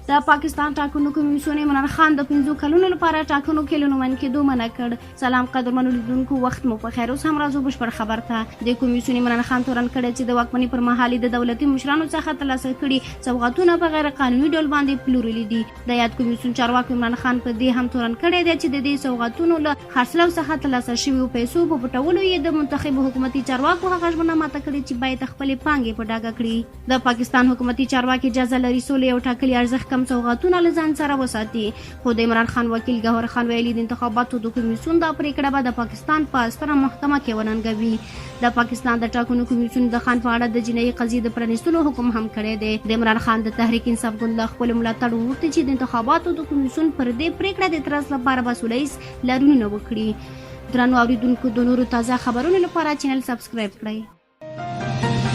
د پاکستان ټاکنو کمیسیون عمران خان د 5 کلونو لپاره ټاکنو کې لومړی کېدو منع کړ. سلام قدرمنو لیدونکو، وخت مو په خیر. اوس هم راځو بشپړ خبر ته. د کمیسیون عمران خان تورن کړی چې د واکمنۍ پر مهال د دولتي مشرانو څخه ترلاسه کړي سوغاتونه په غیر قانوني ډول باندې پلورلي دي. د یاد کمیسیون چارواکي عمران خان په دې هم تورن کړی دی چې د دې سوغاتونو له خرڅلاو څخه ترلاسه شویو پیسو په پټولو یې د منتخب حکومتي چارواکو هغه ژمنه ماته کړې چې باید خپلې پانګې په ډاګه کړي. د پاکستان حکومتي چارواکي اجازه لري سولې او ټاکلي ارزښت کم سوغاتونه له ځان سره وساتي، خو د عمران خان وکیل ګوهر خان ویلي د انتخاباتو د کمیسیون دا پریکړه به د پاکستان په ستره محکمه کې وننګوي. د پاکستان د ټاکنو کمیسیون د خان په اړه د جنایي قضیې د پرانیستلو حکم هم کړی دی. د عمران خان د تحریک انصاف ګوند له خپل ملاتړ وغوښتي چې د انتخاباتو د کمیسیون پر دې پریکړه د اعتراض لپاره به سوله ییز لارښوونه وکړي. درنو اوریدونکو، د نورو تازه خبرونو لپاره چینل سبسکرایب کړئ.